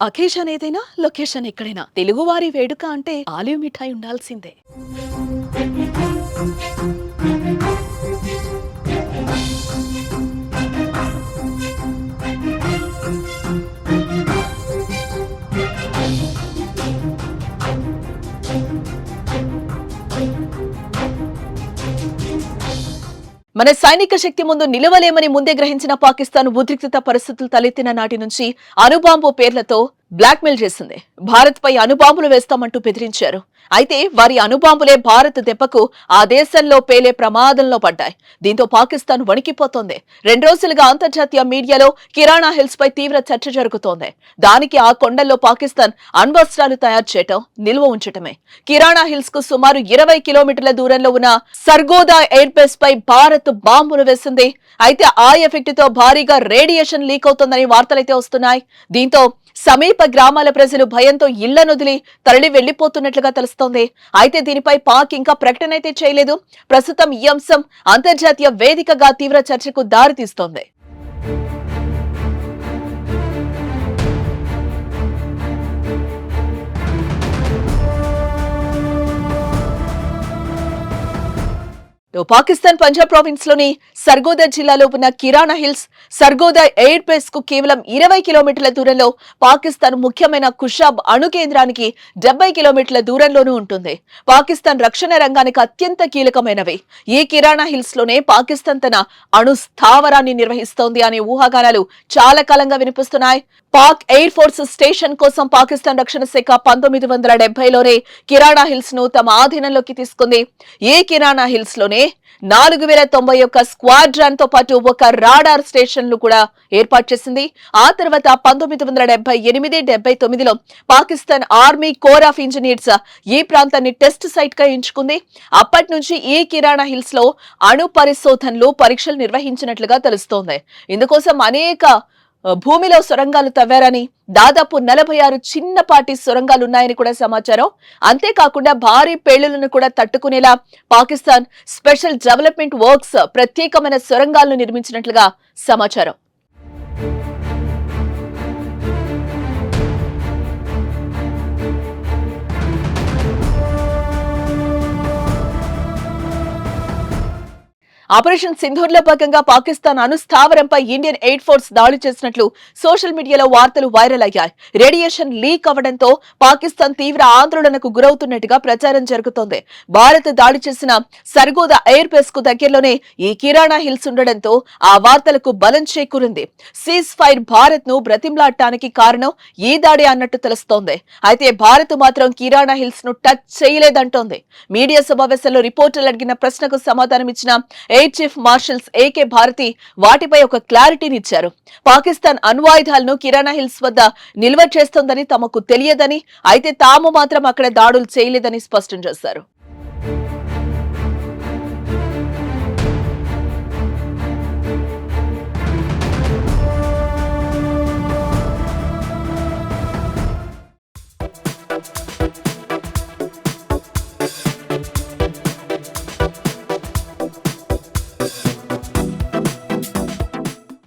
Occasion ఏదైనా location ఎక్కడైనా తెలుగువారి వేడుక అంటే ఆలివ్ మిఠాయి ఉండాల్సిందే. మన సైనిక శక్తి ముందు నిలవలేమని ముందే గ్రహించిన పాకిస్తాన్ ఉద్రిక్తత పరిస్థితులు తలెత్తిన నాటి నుంచి అణుబాంబు పేర్లతో బ్లాక్మెయిల్ చేసింది. భారత్ పై అణుబాంబులు వేస్తామంటూ బెదిరించారు. అయితే వారి అణుబాంబులే భారత్ దెబ్బకు ఆ దేశంలో పేలే ప్రమాదంలో పడ్డాయి. దీంతో పాకిస్తాన్ వణికిపోతోంది. 2 రోజులుగా అంతర్జాతీయ మీడియాలో కిరాణా హిల్స్ పై తీవ్ర చర్చ జరుగుతోంది. దానికి ఆ కొండల్లో పాకిస్తాన్ అణ్వస్త్రాలు తయారు చేయటం, నిల్వ ఉంచటమే. కిరాణా హిల్స్ కు సుమారు 20 కిలోమీటర్ల దూరంలో ఉన్న సర్గోదా ఎయిర్ బేస్ పై భారత్ బాంబులు వేసింది. అయితే ఆ ఎఫెక్ట్ తో భారీగా రేడియేషన్ లీక్ అవుతోందని వార్తలైతే వస్తున్నాయి. దీంతో సమీప గ్రామాల ప్రజలు భయంతో ఇళ్లనొదిలి తరలి వెళ్లిపోతున్నట్లుగా తెలుస్తోంది. అయితే దీనిపై పాక్ ఇంకా ప్రకటన అయితే చేయలేదు. ప్రస్తుతం ఈ అంశం అంతర్జాతీయ వేదికగా తీవ్ర చర్చకు దారితీస్తోంది. పాకిస్తాన్ పంజాబ్ ప్రావిన్స్ లోని సర్గోదా జిల్లాలో ఉన్న కిరాణా హిల్స్ సర్గోదా ఎయిర్ బేస్ కు కేవలం 20 కిలోమీటర్ల దూరంలో, పాకిస్తాన్ ముఖ్యమైన కుషాబ్ అణు కేంద్రానికి 70 కిలోమీటర్ల దూరంలోనూ ఉంటుంది. పాకిస్తాన్ రక్షణ రంగానికి అత్యంత కీలకమైనవి. ఈ కిరాణా హిల్స్ లోనే పాకిస్తాన్ తన అణు స్థావరాన్ని నిర్వహిస్తోంది అనే ఊహాగానాలు చాలా కాలంగా వినిపిస్తున్నాయి. పాక్ ఎయిర్ ఫోర్స్ స్టేషన్ కోసం పాకిస్తాన్ రక్షణ శాఖ 1970లోనే కిరాణా హిల్స్ ను తమ ఆధీనంలోకి తీసుకుంది. ఈ కిరాణా హిల్స్ లోనే 4091 స్క్వాడ్రాన్ తో పాటు ఒక రాడార్ స్టేషన్లు కూడా ఏర్పాటు చేసింది. ఆ తర్వాత 1978-79లో Pakistan army corps of engineers ఈ ప్రాంతాన్ని టెస్ట్ సైట్ గా ఎంచుకుంది. అప్పటి నుంచి ఈ కిరాణా హిల్స్ లో అణు పరిశోధనలు, పరీక్షలు నిర్వహించినట్లుగా తెలుస్తోంది. ఇందుకోసం అనేక భూమిలో సొరంగాలు తవ్వారని, దాదాపు 46 చిన్నపాటి సొరంగాలున్నాయని కూడా సమాచారం. అంతేకాకుండా భారీ పేలుళ్లను కూడా తట్టుకునేలా పాకిస్తాన్ స్పెషల్ డెవలప్మెంట్ వర్క్స్ ప్రత్యేకమైన సొరంగాలను నిర్మించినట్లుగా సమాచారం. ఆపరేషన్ సింధూర్ లో భాగంగా పాకిస్తాన్ అణుస్థావరంపై ఇండియన్ ఎయిర్ ఫోర్స్ దాడి చేసినట్లు సోషల్ మీడియాలో వార్తలు వైరల్ అయ్యాయి. రేడియేషన్ లీక్ అవడంతో పాకిస్తాన్ తీవ్ర ఆందోళనకు గురవుతున్నట్టుగా ప్రచారం జరుగుతోంది. భారత్ దాడి చేసిన సర్గోదా ఎయిర్ బేస్ కు దగ్గరలోనే ఈ కిరాణా హిల్స్ ఉండడంతో ఆ వార్తలకు బలం చేకూరింది. సీజ్ ఫైర్ భారత్ ను బ్రతిమ్లాడటానికి కారణం ఈ దాడి అన్నట్టు తెలుస్తోంది. అయితే భారత్ మాత్రం కిరాణా హిల్స్ ను టచ్ చేయలేదంటోంది. మీడియా సమావేశంలో రిపోర్టర్లు అడిగిన ప్రశ్నకు సమాధానం ఇచ్చిన air chief marshals AK Bharti వాటిపై ఒక క్లారిటీనిచ్చారు. పాకిస్తాన్ అణ్వాయుధాలను కిరాణా హిల్స్ వద్ద నిల్వ చేస్తోందని తమకు తెలియదని, అయితే తాము మాత్రం అక్కడ దాడులు చేయలేదని స్పష్టం చేశారు.